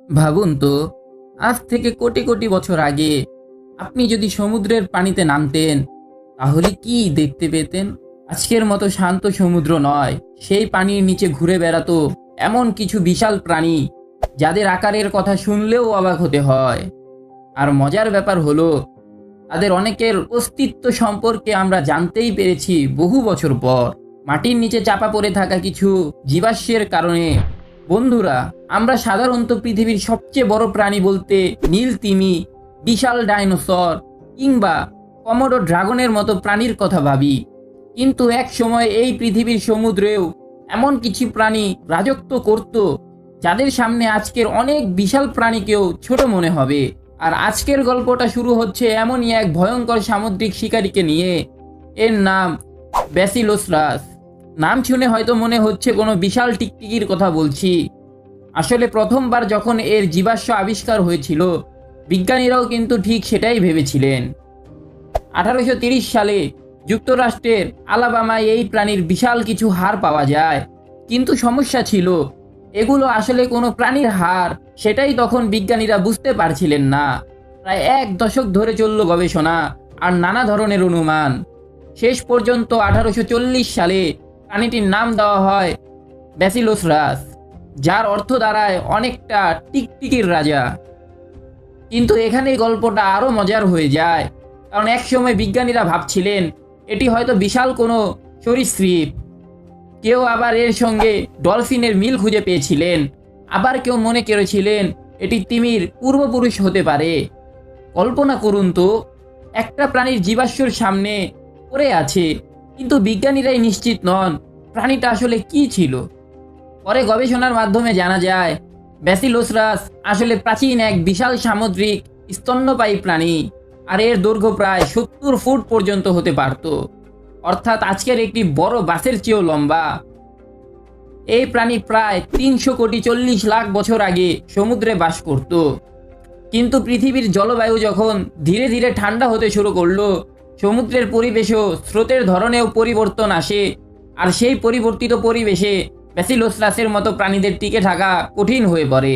ভাবুন তো, আজ থেকে কোটি কোটি বছর আগে আপনি যদি সমুদ্রের পানিতে নামতেন তাহলে কি দেখতে পেতেন? আজকের মতো শান্ত সমুদ্র নয়, সেই পানির নিচে ঘুরে বেড়াতো এমন কিছু বিশাল প্রাণী যাদের আকারের কথা শুনলেও অবাক হতে হয়। আর মজার ব্যাপার হলো, তাদের অনেকের অস্তিত্ব সম্পর্কে আমরা জানতেই পেরেছি বহু বছর পর, মাটির নিচে চাপা পড়ে থাকা কিছু জীবাশ্মের কারণে। বন্ধুরা, আমরা সাধারণত পৃথিবীর সবচেয়ে বড় প্রাণী বলতে নীল তিমি, বিশাল ডাইনোসর কিংবা কমোডো ড্রাগনের মতো প্রাণীর কথা ভাবি। কিন্তু এক সময় এই পৃথিবীর সমুদ্রেও এমন কিছু প্রাণী রাজত্ব করত যাদের সামনে আজকের অনেক বিশাল প্রাণীকেও ছোট মনে হবে। আর আজকের গল্পটা শুরু হচ্ছে এমনই এক ভয়ঙ্কর সামুদ্রিক শিকারীকে নিয়ে। এর নাম ব্যাসিলোসারাস। নাম শুনে হয়তো মনে হচ্ছে কোনো বিশাল টিকটিকির কথা বলছি। আসলে প্রথমবার যখন এর জীবাশ্ম আবিষ্কার হয়েছিল, বিজ্ঞানীরাও কিন্তু ঠিক সেটাই ভেবেছিলেন। 1830 সালে যুক্তরাষ্ট্রের আলাবামায় এই প্রাণীর বিশাল কিছু হাড় পাওয়া যায়। কিন্তু সমস্যা ছিল, এগুলো আসলে কোনো প্রাণীর হাড় সেটাই তখন বিজ্ঞানীরা বুঝতে পারছিলেন না। প্রায় এক দশক ধরে চলল গবেষণা আর নানা ধরনের অনুমান। শেষ পর্যন্ত 1840 সালে প্রাণীটির নাম দেওয়া হয় ব্যাসিলোসারাস, যার অর্থ দাঁড়ায় অনেকটা টিকটিকির রাজা। কিন্তু এখানেই গল্পটা আরও মজার হয়ে যায়, কারণ একসময় বিজ্ঞানীরা ভাবছিলেন এটি হয়তো বিশাল কোনো সরীসৃপ। কেউ আবার এর সঙ্গে ডলফিনের মিল খুঁজে পেয়েছিলেন, আবার কেউ মনে করেছিলেন এটি তিমির পূর্বপুরুষ হতে পারে। কল্পনা করুন তো, একটা প্রাণীর জীবাশ্মর সামনে পড়ে আছে, কিন্তু বিজ্ঞানীরাই নিশ্চিত নন প্রাণীটা আসলে কি ছিল। পরে গবেষণার মাধ্যমে জানা যায় ব্যাসিলোসারাস আসলে প্রাচীন এক বিশাল সামুদ্রিক স্তন্যপায়ী প্রাণী, আর এর দৈর্ঘ্য প্রায় 70 ফুট পর্যন্ত হতে পারত, অর্থাৎ আজকের একটি বড় বাসের চেয়েও লম্বা। এই প্রাণী প্রায় 340 লাখ বছর আগে সমুদ্রে বাস করত। কিন্তু পৃথিবীর জলবায়ু যখন ধীরে ধীরে ঠান্ডা হতে শুরু করলো, সমুদ্রের পরিবেশও স্রোতের ধরনেও পরিবর্তন আসে। আর সেই পরিবর্তিত পরিবেশে ব্যাসিলোসারাসের মতো প্রাণীদের টিকে থাকা কঠিন হয়ে পড়ে।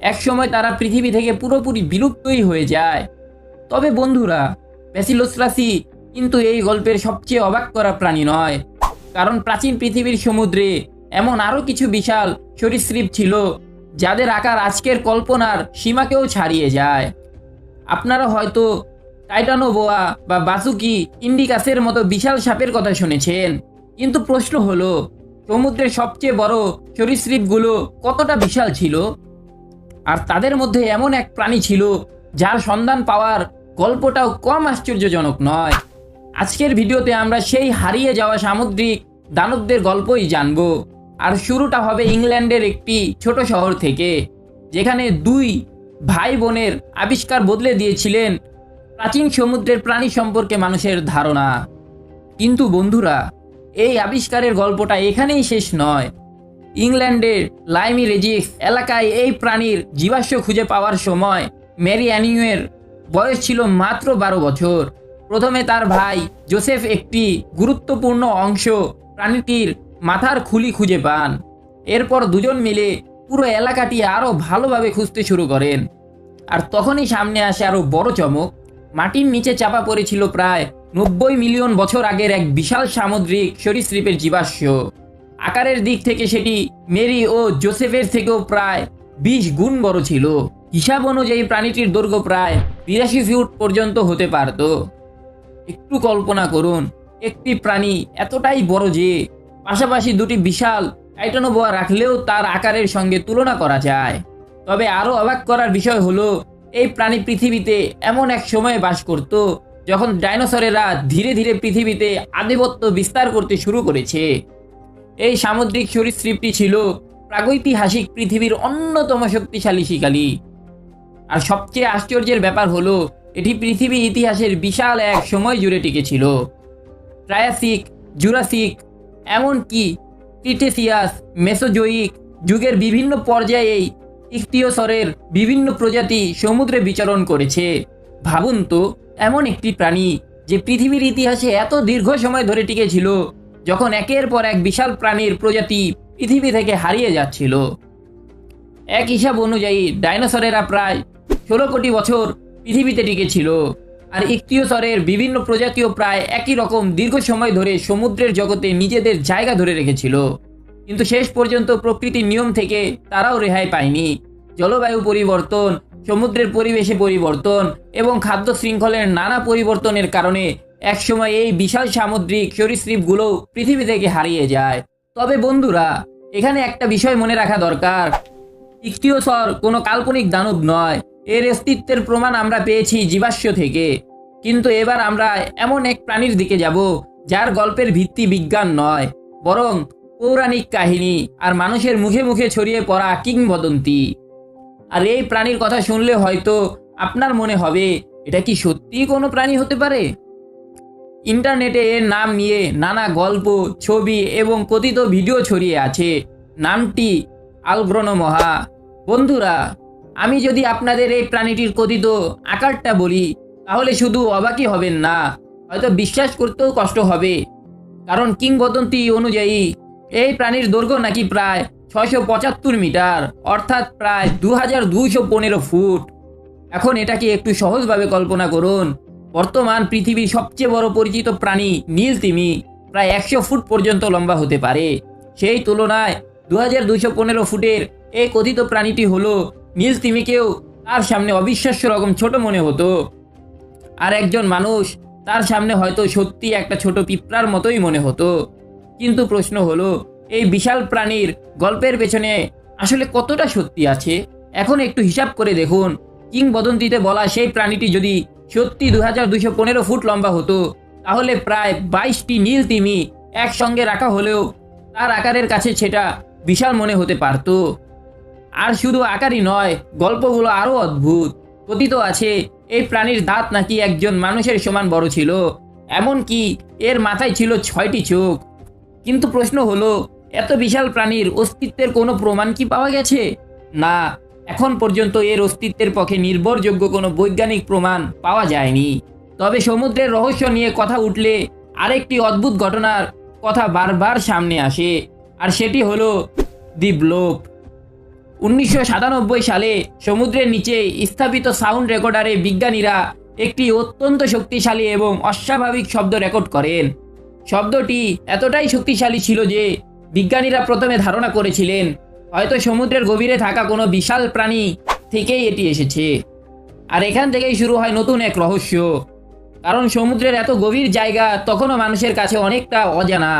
একসময় তারা পৃথিবী থেকে পুরোপুরি বিলুপ্তই হয়ে যায়। তবে বন্ধুরা, ব্যাসিলোসারাসই কিন্তু এই গল্পের সবচেয়ে অবাক করা প্রাণী নয়, কারণ প্রাচীন পৃথিবীর সমুদ্রে এমন আরও কিছু বিশাল সরীসৃপ ছিল যাদের আকার আজকের কল্পনার সীমাকেও ছাড়িয়ে যায়। আপনারা হয়তো টাইটানোবোয়া বা বাসুকি ইন্ডিকাসের মতো বিশাল সাপের কথা শুনেছেন, কিন্তু প্রশ্ন হলো, সমুদ্রের সবচেয়ে বড় সরীসৃপগুলো কতটা বিশাল ছিল? আর তাদের মধ্যে এমন এক প্রাণী ছিল যার সন্ধান পাওয়ার গল্পটাও কম আশ্চর্যজনক নয়। আজকের ভিডিওতে আমরা সেই হারিয়ে যাওয়া সামুদ্রিক দানবদের গল্পই জানব। আর শুরুটা হবে ইংল্যান্ডের একটি ছোট শহর থেকে, যেখানে দুই ভাই বোনের আবিষ্কার বদলে দিয়েছিলেন প্রাচীন সমুদ্রের প্রাণী সম্পর্কে মানুষের ধারণা। কিন্তু বন্ধুরা, এই আবিষ্কারের গল্পটা এখানেই শেষ নয়। ইংল্যান্ডের লাইমি রেজিক্স এলাকায় এই প্রাণীর জীবাশ্ম খুঁজে পাওয়ার সময় মেরি অ্যানিউয়ের বয়স ছিল মাত্র 12 বছর। প্রথমে তার ভাই জোসেফ একটি গুরুত্বপূর্ণ অংশ প্রাণীটির মাথার খুলি খুঁজে পান। এরপর দুজন মিলে পুরো এলাকাটি আরও ভালোভাবে খুঁজতে শুরু করেন। আর তখনই সামনে আসে আরও বড় চমক। মাটির নিচে চাপা পড়েছিল প্রায় 90 মিলিয়ন বছর আগের এক বিশাল সামুদ্রিক সরীসৃপের জীবাশ্ম। আকারের দিক থেকে সেটি মেরি ও জোসেফের থেকেও প্রায় 20 গুণ বড় ছিল। হিসাব অনুযায়ী প্রাণীটির দৈর্ঘ্য প্রায় 82 ফুট পর্যন্ত হতে পারত। একটু কল্পনা করুন, একটি প্রাণী এতটাই বড় যে পাশাপাশি দুটি বিশাল টাইটানোবোয়া রাখলেও তার আকারের সঙ্গে তুলনা করা যায়। তবে আরও অবাক করার বিষয় হলো, এই প্রাণী পৃথিবীতে এমন এক সময়ে বাস করত যখন ডাইনোসরেরা ধীরে ধীরে পৃথিবীতে আধিপত্য বিস্তার করতে শুরু করেছে। এই সামুদ্রিক সরীসৃপটি ছিল প্রাগৈতিহাসিক পৃথিবীর অন্যতম শক্তিশালী শিকারী। আর সবচেয়ে আশ্চর্যের ব্যাপার হলো, এটি পৃথিবী ইতিহাসের বিশাল এক সময় জুড়ে টিকেছিল। ট্রায়াসিক, জুরাসিক, এমনকি ক্রিটেসিয়াস, মেসোজোয়িক যুগের বিভিন্ন পর্যায়ে এই ইকটিওসরের বিভিন্ন প্রজাতি সমুদ্রে বিচরণ করেছে। ভাবুন তো, এমন একটি প্রাণী যে পৃথিবীর ইতিহাসে এত দীর্ঘ সময় ধরে টিকেছিল, যখন একের পর এক বিশাল প্রাণীর প্রজাতি পৃথিবী থেকে হারিয়ে যাচ্ছিল। এক হিসাব অনুযায়ী ডাইনোসরেরা প্রায় 16 কোটি বছর পৃথিবীতে টিকেছিল, আর ইকটিওসরের বিভিন্ন প্রজাতিও প্রায় একই রকম দীর্ঘ সময় ধরে সমুদ্রের জগতে নিজেদের জায়গা ধরে রেখেছিল। কিন্তু শেষ পর্যন্ত প্রকৃতির নিয়ম থেকে তারাও রেহাই পায়নি। জলবায়ু পরিবর্তন, সমুদ্রের পরিবেশে পরিবর্তন এবং খাদ্য শৃঙ্খলের নানা পরিবর্তনের কারণে একসময় এই বিশাল সামুদ্রিক সরীসৃপগুলো পৃথিবী থেকে হারিয়ে যায়। তবে বন্ধুরা, এখানে একটা বিষয় মনে রাখা দরকার, ইকটিওসর কোনো কাল্পনিক দানব নয়। এর অস্তিত্বের প্রমাণ আমরা পেয়েছি জীবাশ্ম থেকে। কিন্তু এবার আমরা এমন এক প্রাণীর দিকে যাব যার গল্পের ভিত্তি বিজ্ঞান নয়, বরং পৌরাণিক কাহিনী আর মানুষের মুখে মুখে ছড়িয়ে পড়া কিংবদন্তি। আর এই প্রাণীর কথা শুনলে হয়তো আপনার মনে হবে, এটা কি সত্যিই কোনো প্রাণী হতে পারে? ইন্টারনেটে এর নাম নিয়ে নানা গল্প, ছবি এবং কথিত ভিডিও ছড়িয়ে আছে। নামটি আলগ্রনমহা। বন্ধুরা, আমি যদি আপনাদের এই প্রাণীটির কথিত আকারটা বলি, তাহলে শুধু অবাকই হবেন না, হয়তো বিশ্বাস করতেও কষ্ট হবে। কারণ কিংবদন্তি অনুযায়ী এই প্রাণীর দৈর্ঘ্য নাকি প্রায় 675 মিটার, অর্থাৎ প্রায় 2215 ফুট। এখন এটাকে একটু সহজভাবে কল্পনা করুন। বর্তমান পৃথিবীর সবচেয়ে বড় পরিচিত প্রাণী নীল তিমি প্রায় 100 ফুট পর্যন্ত লম্বা হতে পারে। সেই তুলনায় 2215 ফুটের এই কথিত প্রাণীটি হলো নীল তিমিকেও তার সামনে অবিশ্বাস্য রকম ছোট মনে হতো। আর একজন মানুষ তার সামনে হয়তো সত্যি একটা ছোট পিঁপড়ার মতোই মনে হতো। কিন্তু প্রশ্ন হলো, এই বিশাল প্রাণীর গল্পের পেছনে আসলে কতটা সত্যি আছে? এখন একটু হিসাব করে দেখুন। কিংবদন্তিতে বলা সেই প্রাণীটি যদি সত্যি 2215 ফুট লম্বা হতো, তাহলে প্রায় 22টি নীল তিমি একসঙ্গে রাখা হলেও তার আকারের কাছে সেটা বিশাল মনে হতে পারত। আর শুধু আকারই নয়, গল্পগুলো আরও অদ্ভুত। কথিত আছে এই প্রাণীর দাঁত নাকি একজন মানুষের সমান বড় ছিল, এমনকি এর মাথায় ছিল 6টি চোখ। কিন্তু প্রশ্ন হলো, এত বিশাল প্রাণীর অস্তিত্বের কোনো প্রমাণ কি পাওয়া গেছে? না, এখন পর্যন্ত এর অস্তিত্বের পক্ষে নির্ভরযোগ্য কোনো বৈজ্ঞানিক প্রমাণ পাওয়া যায়নি। তবে সমুদ্রের রহস্য নিয়ে কথা উঠলে আরেকটি অদ্ভুত ঘটনার কথা বারবার সামনে আসে, আর সেটি হলো দি ব্লোপ। 1997 সালে সমুদ্রের নিচে স্থাপিত সাউন্ড রেকর্ডারে বিজ্ঞানীরা একটি অত্যন্ত শক্তিশালী এবং অস্বাভাবিক শব্দ রেকর্ড করেন। শব্দটি এতটাই শক্তিশালী ছিল যে বিজ্ঞানীরা প্রথমে ধারণা করেছিলেন হয়তো সমুদ্রের গভীরে থাকা কোনো বিশাল প্রাণী থেকেই এটি এসেছে। আর এখান থেকেই শুরু হয় নতুন এক রহস্য। কারণ সমুদ্রের এত গভীর জায়গা তখনও মানুষের কাছে অনেকটা অজানা।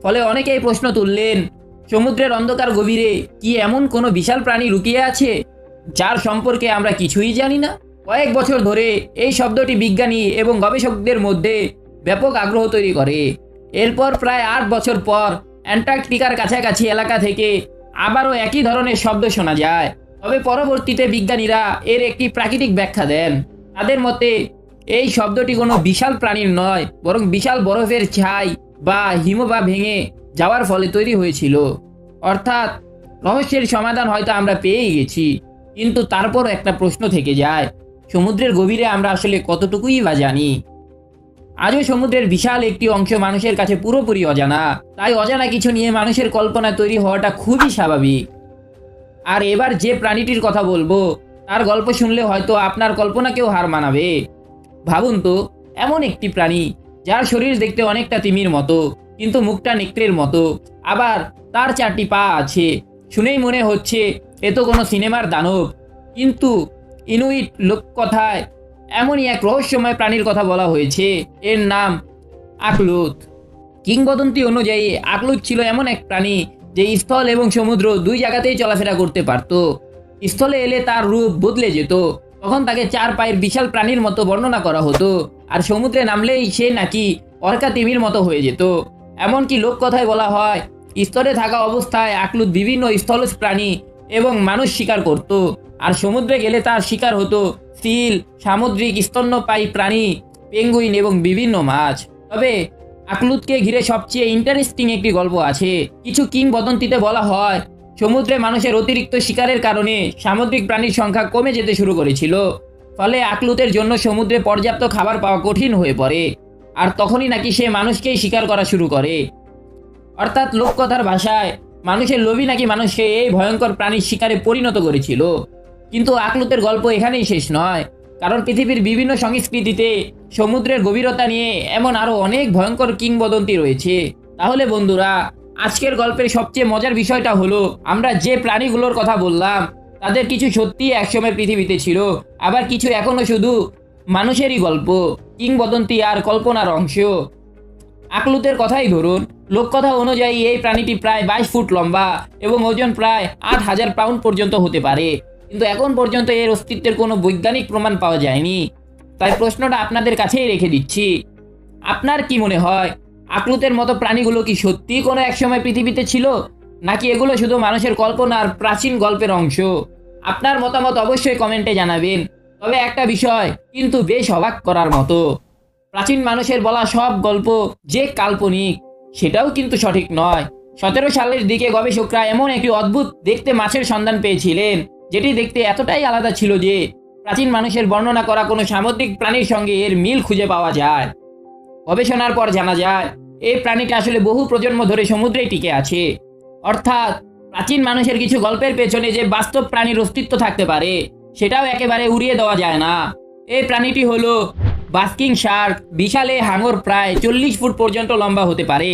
ফলে অনেকেই প্রশ্ন তুললেন, সমুদ্রের অন্ধকার গভীরে কি এমন কোনো বিশাল প্রাণী লুকিয়ে আছে যার সম্পর্কে আমরা কিছুই জানি না? কয়েক বছর ধরে এই শব্দটি বিজ্ঞানী এবং গবেষকদের মধ্যে ব্যাপক আগ্রহ তৈরি করে। এরপর প্রায় 8 বছর পর অ্যান্টার্কটিকার কাছাকাছি এলাকা থেকে আবারও একই ধরনের শব্দ শোনা যায়। তবে পরবর্তীতে বিজ্ঞানীরা এর একটি প্রাকৃতিক ব্যাখ্যা দেন। তাদের মতে এই শব্দটি কোনো বিশাল প্রাণীর নয়, বরং বিশাল বরফের ছাই বা হিমবাহ ভেঙে যাওয়ার ফলে তৈরি হয়েছিল। অর্থাৎ রহস্যের সমাধান হয়তো আমরা পেয়েই গেছি, কিন্তু তারপর একটা প্রশ্ন থেকে যায়, সমুদ্রের গভীরে আমরা আসলে কতটুকুই বা জানি? আজও সমুদ্রের বিশাল একটি অংশ মানুষের কাছে পুরোপুরি অজানা। তাই অজানা কিছু নিয়ে মানুষের কল্পনা তৈরি হওয়াটা খুবই স্বাভাবিক। আর এবার যে প্রাণীটির কথা বলবো, তার গল্প শুনলে হয়তো আপনার কল্পনাকেও হার মানাবে। ভাবুন তো, এমন একটি প্রাণী যার শরীর দেখতে অনেকটা তিমির মতো, কিন্তু মুখটা নেকড়ের মতো, আবার তার 4টি পা আছে। শুনেই মনে হচ্ছে এ তো কোনো সিনেমার দানব। কিন্তু ইনুইট লোককথায় এমনই এক রহস্যময় প্রাণীর কথা বলা হয়েছে। এর নাম আকলুত। কিংবদন্তি অনুযায়ী আকলুত ছিল এমন এক প্রাণী যে স্থল এবং সমুদ্র দুই জায়গাতেই চলাফেরা করতে পারত। স্থলে এলে তার রূপ বদলে যেত, তখন তাকে 4 পায়ের বিশাল প্রাণীর মতো বর্ণনা করা হতো, আর সমুদ্রে নামলেই সে নাকি অর্কা তিমির মতো হয়ে যেত। এমনকি লোককথায় বলা হয় স্থলে থাকা অবস্থায় আকলুত বিভিন্ন স্থলজ প্রাণী এবং মানুষ শিকার করত, আর সমুদ্রে গেলে তার শিকার হতো সিল, সামুদ্রিক স্তন্যপায়ী প্রাণী, পেঙ্গুইন এবং বিভিন্ন মাছ। তবে আকলুতকে ঘিরে সবচেয়ে ইন্টারেস্টিং একটি গল্প আছে। কিছু কিংবদন্তিতে বলা হয় সমুদ্রে মানুষের অতিরিক্ত শিকারের কারণে সামুদ্রিক প্রাণীর সংখ্যা কমে যেতে শুরু করেছিল। ফলে আকলুতের জন্য সমুদ্রে পর্যাপ্ত খাবার পাওয়া কঠিন হয়ে পড়ে, আর তখনই নাকি সে মানুষকেই শিকার করা শুরু করে। অর্থাৎ লোককথার ভাষায় মানুষের লোভই নাকি মানুষকে এই ভয়ঙ্কর প্রাণীর শিকারে পরিণত করেছিল। কিন্তু আকলুতের গল্প এখানেই শেষ নয়, কারণ পৃথিবীর বিভিন্ন সংস্কৃতিতে সমুদ্রের গভীরতা নিয়ে এমন আরো অনেক ভয়ঙ্কর কিংবদন্তি রয়েছে। তাহলে বন্ধুরা, আজকের গল্পের সবচেয়ে মজার বিষয়টা হলো আমরা যে প্রাণীগুলোর কথা বললাম তাদের কিছু সত্যি একসময় পৃথিবীতে ছিল, আবার কিছু এখনো শুধু মানুষেরই গল্প, কিংবদন্তি আর কল্পনার অংশ। আকলুতের কথাই ধরুন, লোককথা অনুযায়ী এই প্রাণীটি প্রায় 22 ফুট লম্বা এবং ওজন প্রায় 8,000 পাউন্ড পর্যন্ত হতে পারে, কিন্তু এখন পর্যন্ত এর অস্তিত্বের কোনো বৈজ্ঞানিক প্রমাণ পাওয়া যায়নি। তাই প্রশ্নটা আপনাদের কাছেই রেখে দিচ্ছি, আপনার কি মনে হয় আকলুতের মতো প্রাণীগুলো কি সত্যিই কোনো একসময় পৃথিবীতে ছিল, নাকি এগুলো শুধু মানুষের কল্পনার প্রাচীন গল্পের অংশ? আপনার মতামত অবশ্যই কমেন্টে জানাবেন। তবে একটা বিষয় কিন্তু বেশ অবাক করার মতো, প্রাচীন মানুষের বলা সব গল্প যে কাল্পনিক সেটাও কিন্তু সঠিক নয়। 17 সালের দিকে গবেষকরা এমন একটি অদ্ভুত দেখতে মাছের সন্ধান পেয়েছিলেন, যেটি দেখতে এতটাই আলাদা ছিল যে প্রাচীন মানুষের বর্ণনা করা কোনো সামুদ্রিক প্রাণীর সঙ্গে এর মিল খুঁজে পাওয়া যায়। গবেষণার পর জানা যায় এই প্রাণীটা আসলে বহু প্রজন্ম ধরে সমুদ্রেই টিকে আছে। অর্থাৎ প্রাচীন মানুষের কিছু গল্পের পেছনে যে বাস্তব প্রাণীর অস্তিত্ব থাকতে পারে সেটাও একেবারে উড়িয়ে দেওয়া যায় না। এই প্রাণীটি হলো বাস্কিং শার্ক। বিশাল এই হাঙর প্রায় 40 ফুট পর্যন্ত লম্বা হতে পারে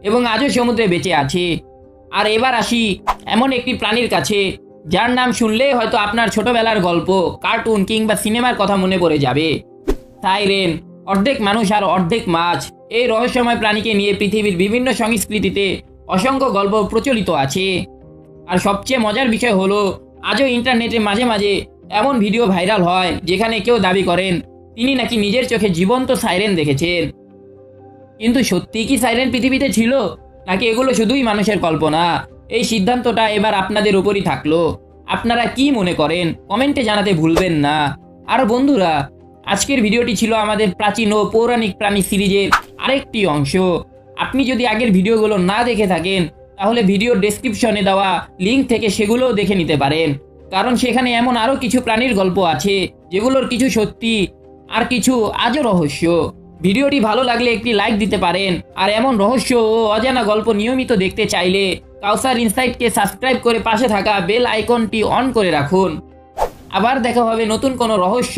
এবং আজও সমুদ্রে বেঁচে আছে। আর এবার আসি এমন একটি প্রাণীর কাছে যার নাম শুনলেই হয়তো আপনার ছোটবেলার গল্প, কার্টুন কিংবা সিনেমার কথা মনে পড়ে যাবে। সাইরেন, অর্ধেক মানুষ আর অর্ধেক মাছ। এই রহস্যময় প্রাণীকে নিয়ে পৃথিবীর বিভিন্ন সংস্কৃতিতে অসংখ্য গল্প প্রচলিত আছে। আর সবচেয়ে মজার বিষয় হলো আজও ইন্টারনেটে মাঝে মাঝে এমন ভিডিও ভাইরাল হয় যেখানে কেউ দাবি করেন তিনি নাকি নিজের চোখে জীবন্ত সাইরেন দেখেছেন। কিন্তু সত্যি কি সাইরেন পৃথিবীতে ছিল, নাকি এগুলো শুধুই মানুষের কল্পনা? এই সিদ্ধান্তটা এবার আপনাদের উপরই থাকলো। আপনারা কি মনে করেন কমেন্টে জানাতে ভুলবেন না। আর বন্ধুরা, আজকের ভিডিওটি ছিল আমাদের প্রাচীন ও পৌরাণিক প্রাণী সিরিজের আরেকটি অংশ। আপনি যদি আগের ভিডিওগুলো না দেখে থাকেন তাহলে ভিডিওর ডেসক্রিপশনে দেওয়া লিঙ্ক থেকে সেগুলোও দেখে নিতে পারেন, কারণ সেখানে এমন আরও কিছু প্রাণীর গল্প আছে যেগুলোর কিছু সত্যি আর কিছু আজও রহস্য। ভিডিওটি ভালো লাগলে একটি লাইক দিতে পারেন। আর এমন রহস্য ও অজানা গল্প নিয়মিত দেখতে চাইলে কাউসার ইনসাইটকে সাবস্ক্রাইব করে পাশে থাকা বেল আইকনটি অন করে রাখুন। আবার দেখা হবে নতুন কোনো রহস্য,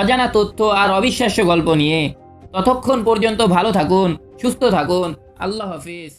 অজানা তথ্য আর অবিশ্বাস্য গল্প নিয়ে। ততক্ষণ পর্যন্ত ভালো থাকুন, সুস্থ থাকুন। আল্লাহ হাফিজ।